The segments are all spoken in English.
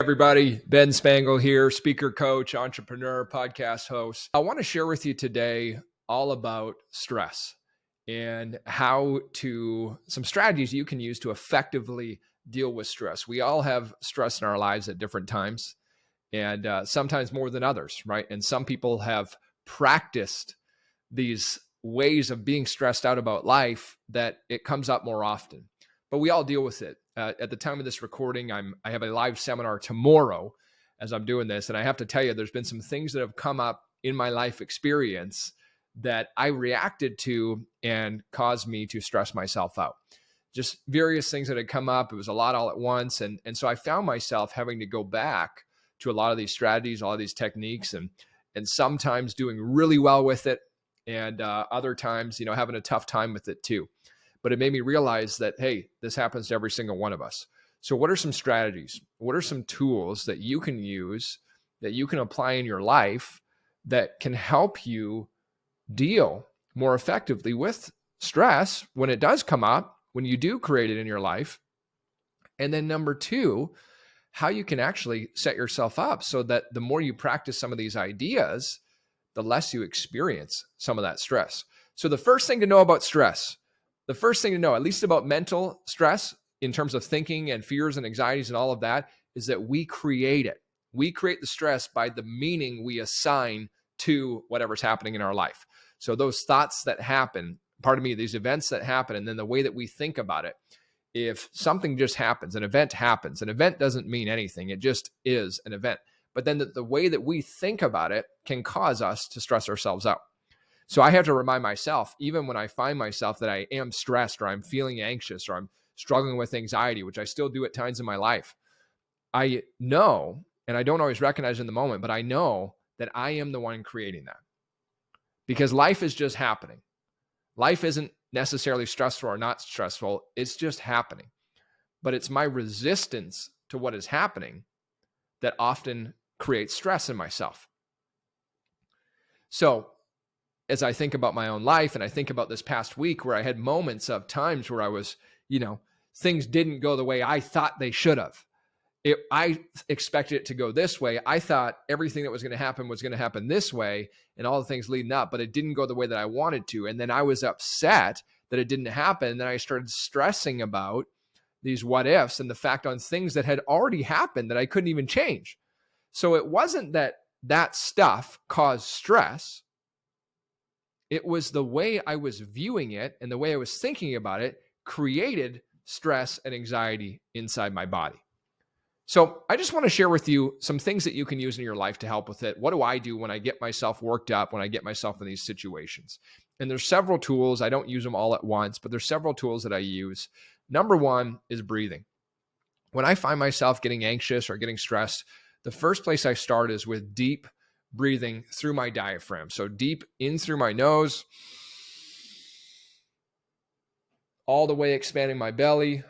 everybody. Ben Spangle here, speaker, coach, entrepreneur, podcast host. I want to share with you today all about stress and some strategies you can use to effectively deal with stress. We all have stress in our lives at different times and sometimes more than others, right? And some people have practiced these ways of being stressed out about life that it comes up more often, but we all deal with it. At the time of this recording, I have a live seminar tomorrow as I'm doing this. And I have to tell you, there's been some things that have come up in my life experience that I reacted to and caused me to stress myself out. Just various things that had come up. It was a lot all at once. And so I found myself having to go back to a lot of these strategies, a lot of these techniques, and sometimes doing really well with it. And other times, having a tough time with it too. But it made me realize that, hey, this happens to every single one of us. So what are some strategies? What are some tools that you can use, that you can apply in your life that can help you deal more effectively with stress when it does come up, when you do create it in your life? And then number two, how you can actually set yourself up so that the more you practice some of these ideas, the less you experience some of that stress. So the first thing to know about stress, the first thing to know, at least about mental stress in terms of thinking and fears and anxieties and all of that, is that we create it. We create the stress by the meaning we assign to whatever's happening in our life. So those thoughts that happen, these events that happen, and then the way that we think about it. If something just happens, an event doesn't mean anything. It just is an event. But then the way that we think about it can cause us to stress ourselves out. So I have to remind myself, even when I find myself that I am stressed or I'm feeling anxious or I'm struggling with anxiety, which I still do at times in my life, I know, and I don't always recognize in the moment, but I know that I am the one creating that. Because life is just happening. Life isn't necessarily stressful or not stressful. It's just happening. But it's my resistance to what is happening that often creates stress in myself. So as I think about my own life and I think about this past week where I had moments of times where I was, things didn't go the way I thought they should have. I expected it to go this way. I thought everything that was going to happen this way and all the things leading up, but it didn't go the way that I wanted to. And then I was upset that it didn't happen. And then I started stressing about these what ifs and the fact on things that had already happened that I couldn't even change. So it wasn't that stuff caused stress. It was the way I was viewing it and the way I was thinking about it created stress and anxiety inside my body. So I just want to share with you some things that you can use in your life to help with it. What do I do when I get myself worked up, when I get myself in these situations? And there's several tools. I don't use them all at once, but there's several tools that I use. Number one is breathing. When I find myself getting anxious or getting stressed, the first place I start is with deep breathing through my diaphragm. So deep in through my nose, all the way expanding my belly,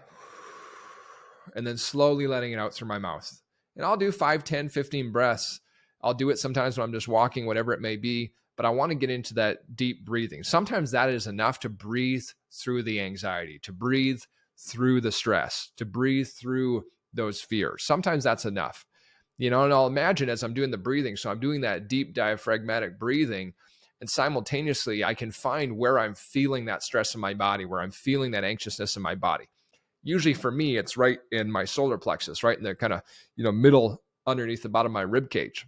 and then slowly letting it out through my mouth. And I'll do 5, 10, 15 breaths. I'll do it sometimes when I'm just walking, whatever it may be, but I want to get into that deep breathing. Sometimes that is enough to breathe through the anxiety, to breathe through the stress, to breathe through those fears. Sometimes that's enough. And I'll imagine as I'm doing the breathing, so I'm doing that deep diaphragmatic breathing, and simultaneously I can find where I'm feeling that stress in my body, where I'm feeling that anxiousness in my body. Usually for me, it's right in my solar plexus, right in the kind of, middle underneath the bottom of my rib cage.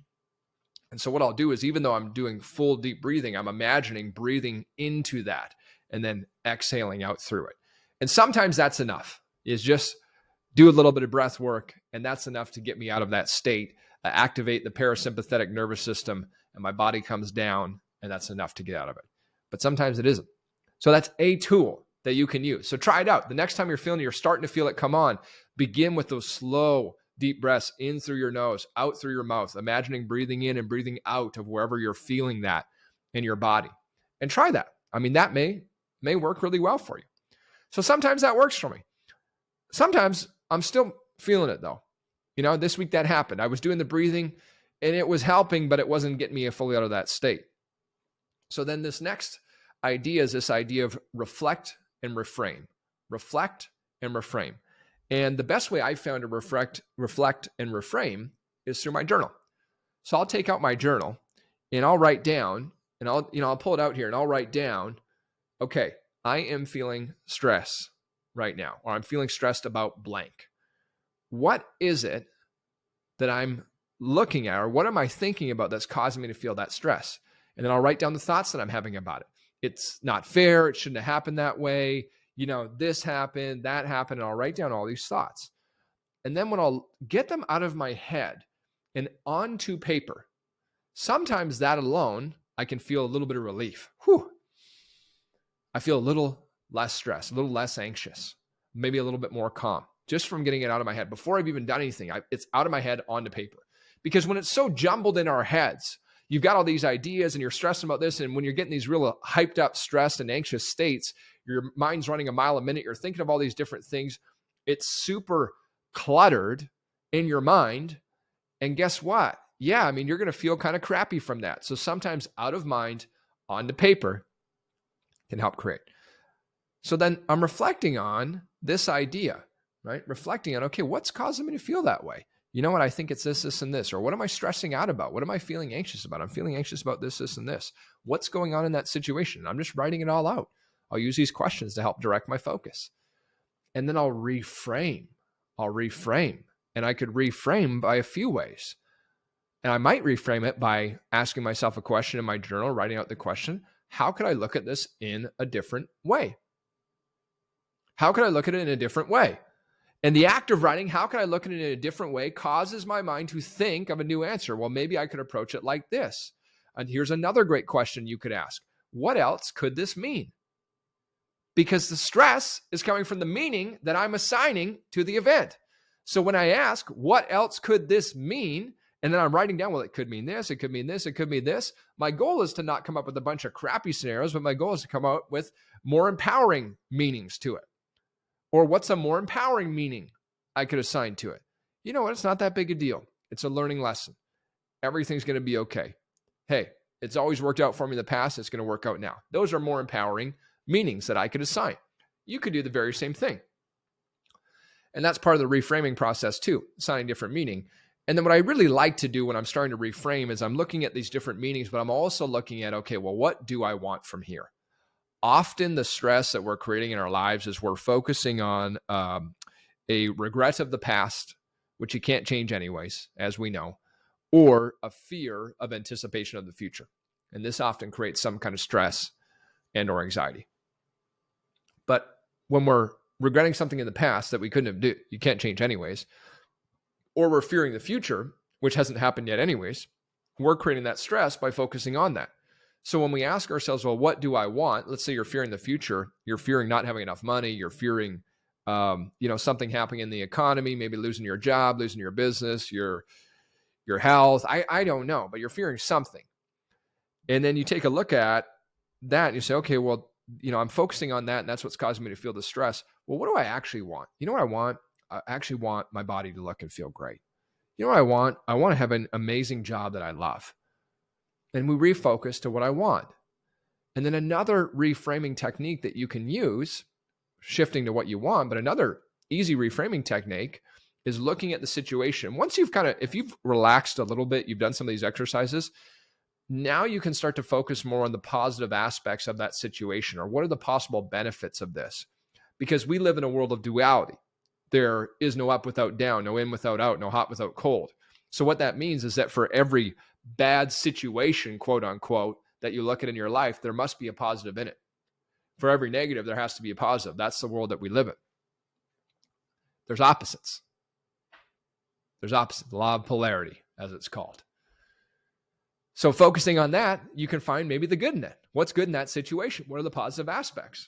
And so what I'll do is, even though I'm doing full deep breathing, I'm imagining breathing into that and then exhaling out through it. And sometimes that's enough, is just do a little bit of breath work, and that's enough to get me out of that state, activate the parasympathetic nervous system, and my body comes down, and that's enough to get out of it. But sometimes it isn't. So that's a tool that you can use. So try it out. The next time you're starting to feel it come on, begin with those slow, deep breaths in through your nose, out through your mouth, imagining breathing in and breathing out of wherever you're feeling that in your body. And try that. That may work really well for you. So sometimes that works for me. Sometimes I'm still feeling it though. This week that happened. I was doing the breathing and it was helping, but it wasn't getting me fully out of that state. So then this next idea is this idea of reflect and reframe. Reflect and reframe. And the best way I found to reflect, and reframe is through my journal. So I'll take out my journal and I'll write down, and I'll pull it out here and I'll write down, okay, I am feeling stress right now, or I'm feeling stressed about blank. What is it that I'm looking at, or what am I thinking about that's causing me to feel that stress? And then I'll write down the thoughts that I'm having about it. It's not fair. It shouldn't have happened that way. This happened, that happened, and I'll write down all these thoughts. And then when I'll get them out of my head and onto paper, sometimes that alone, I can feel a little bit of relief. I feel a little less stressed, a little less anxious, maybe a little bit more calm, just from getting it out of my head. Before I've even done anything, it's out of my head onto paper. Because when it's so jumbled in our heads, you've got all these ideas and you're stressing about this. And when you're getting these real hyped up, stressed and anxious states, your mind's running a mile a minute. You're thinking of all these different things. It's super cluttered in your mind. And guess what? Yeah, you're going to feel kind of crappy from that. So sometimes out of mind onto paper can help create. So then I'm reflecting on this idea, right? Reflecting on, okay, what's causing me to feel that way? You know what? I think it's this, this, and this. Or what am I stressing out about? What am I feeling anxious about? I'm feeling anxious about this, this, and this. What's going on in that situation? I'm just writing it all out. I'll use these questions to help direct my focus. And then I'll reframe. And I could reframe by a few ways. And I might reframe it by asking myself a question in my journal, writing out the question. How could I look at this in a different way? How could I look at it in a different way? And the act of writing, how can I look at it in a different way, causes my mind to think of a new answer. Well, maybe I could approach it like this. And here's another great question you could ask. What else could this mean? Because the stress is coming from the meaning that I'm assigning to the event. So when I ask, what else could this mean? And then I'm writing down, well, it could mean this, it could mean this, it could mean this. My goal is to not come up with a bunch of crappy scenarios, but my goal is to come up with more empowering meanings to it. Or what's a more empowering meaning I could assign to it? You know what? It's not that big a deal. It's a learning lesson. Everything's going to be okay. Hey, it's always worked out for me in the past. It's going to work out now. Those are more empowering meanings that I could assign. You could do the very same thing. And that's part of the reframing process too, assigning different meaning. And then what I really like to do when I'm starting to reframe is I'm looking at these different meanings, but I'm also looking at, okay, well, what do I want from here? Often the stress that we're creating in our lives is we're focusing on a regret of the past, which you can't change anyways, as we know, or a fear of anticipation of the future. And this often creates some kind of stress and or anxiety. But when we're regretting something in the past that we couldn't have done, you can't change anyways, or we're fearing the future, which hasn't happened yet anyways, we're creating that stress by focusing on that. So when we ask ourselves, well, what do I want? Let's say you're fearing the future, you're fearing not having enough money, you're fearing, something happening in the economy, maybe losing your job, losing your business, your health. I don't know, but you're fearing something. And then you take a look at that and you say, okay, well, I'm focusing on that and that's what's causing me to feel the stress. Well, what do I actually want? You know what I want? I actually want my body to look and feel great. You know what I want? I want to have an amazing job that I love. And we refocus to what I want. And then another reframing technique that you can use, shifting to what you want, but another easy reframing technique is looking at the situation. Once if you've relaxed a little bit, you've done some of these exercises, now you can start to focus more on the positive aspects of that situation, or what are the possible benefits of this? Because we live in a world of duality. There is no up without down, no in without out, no hot without cold. So what that means is that for every bad situation, quote unquote, that you look at in your life, there must be a positive in it. For every negative, there has to be a positive. That's the world that we live in. There's opposites. The law of polarity, as it's called. So focusing on that, you can find maybe the good in it. What's good in that situation? What are the positive aspects?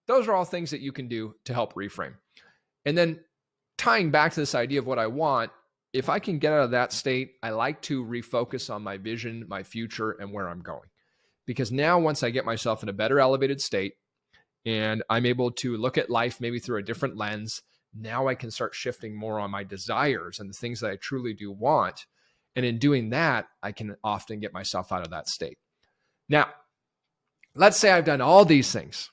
Those are all things that you can do to help reframe. And then tying back to this idea of what I want, if I can get out of that state, I like to refocus on my vision, my future, and where I'm going. Because now once I get myself in a better elevated state and I'm able to look at life maybe through a different lens, now I can start shifting more on my desires and the things that I truly do want. And in doing that, I can often get myself out of that state. Now, let's say I've done all these things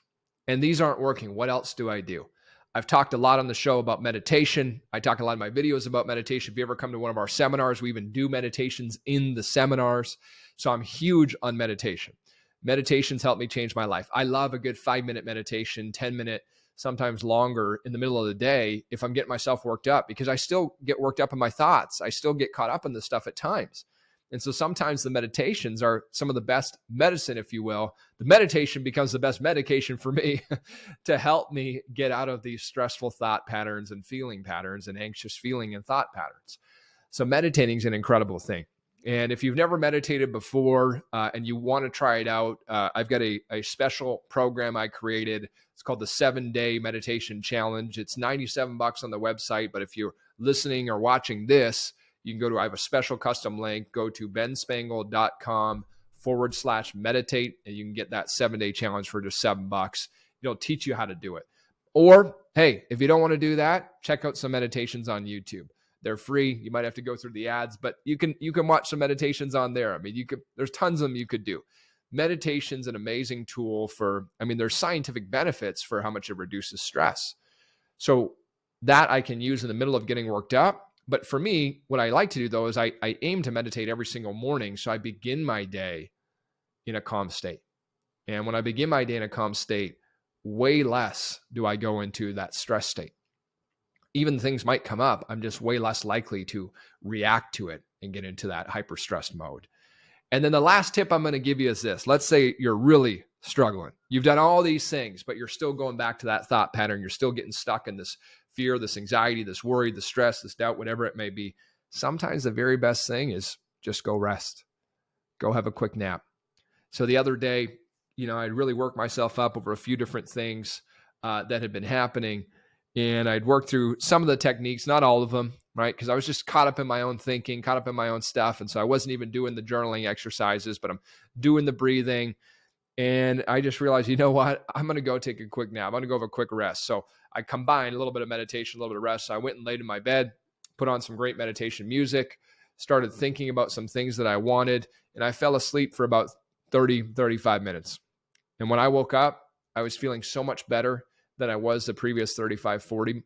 and these aren't working. What else do I do? I've talked a lot on the show about meditation. I talk a lot in my videos about meditation. If you ever come to one of our seminars, we even do meditations in the seminars. So I'm huge on meditation. Meditation's helped me change my life. I love a good 5-minute meditation, 10-minute, sometimes longer in the middle of the day if I'm getting myself worked up, because I still get worked up in my thoughts. I still get caught up in this stuff at times. And so sometimes the meditations are some of the best medicine, if you will. The meditation becomes the best medication for me to help me get out of these stressful thought patterns and feeling patterns and anxious feeling and thought patterns. So meditating is an incredible thing. And if you've never meditated before and you want to try it out, I've got a special program I created. It's called the 7-Day Meditation Challenge. It's $97 on the website. But if you're listening or watching this, you can go to, I have a special custom link, go to benspangle.com/meditate, and you can get that 7-day challenge for just $7. It'll teach you how to do it. Or, hey, if you don't want to do that, check out some meditations on YouTube. They're free. You might have to go through the ads, but you can watch some meditations on there. I mean, there's tons of them you could do. Meditation's an amazing tool there's scientific benefits for how much it reduces stress. So that I can use in the middle of getting worked up. But for me, what I like to do though is I aim to meditate every single morning. So I begin my day in a calm state. And when I begin my day in a calm state, way less do I go into that stress state. Even things might come up, I'm just way less likely to react to it and get into that hyper stressed mode. And then the last tip I'm going to give you is this. Let's say you're really struggling. You've done all these things, but you're still going back to that thought pattern. You're still getting stuck in this fear, this anxiety, this worry, this stress, this doubt, whatever it may be. Sometimes the very best thing is just go rest. Go have a quick nap. So the other day, I'd really worked myself up over a few different things that had been happening. And I'd worked through some of the techniques, not all of them, right? Because I was just caught up in my own thinking, caught up in my own stuff. And so I wasn't even doing the journaling exercises, but I'm doing the breathing. And I just realized, you know what? I'm going to go take a quick nap. I'm going to go have a quick rest. So I combined a little bit of meditation, a little bit of rest. So I went and laid in my bed, put on some great meditation music, started thinking about some things that I wanted. And I fell asleep for about 35 minutes. And when I woke up, I was feeling so much better than I was the previous 35, 40.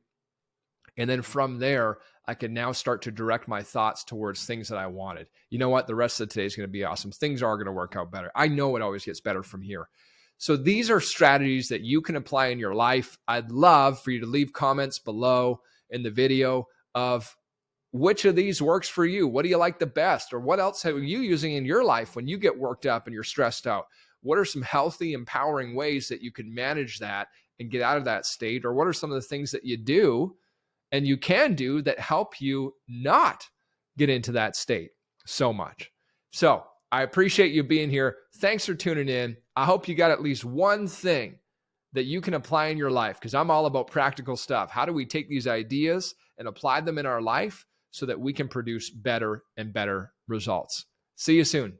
And then from there, I could now start to direct my thoughts towards things that I wanted. You know what? The rest of today is going to be awesome. Things are going to work out better. I know it always gets better from here. So these are strategies that you can apply in your life. I'd love for you to leave comments below in the video of which of these works for you. What do you like the best? Or what else are you using in your life when you get worked up and you're stressed out? What are some healthy, empowering ways that you can manage that and get out of that state? Or what are some of the things that you do and you can do that help you not get into that state so much? So I appreciate you being here. Thanks for tuning in. I hope you got at least one thing that you can apply in your life, because I'm all about practical stuff. How do we take these ideas and apply them in our life so that we can produce better and better results? See you soon.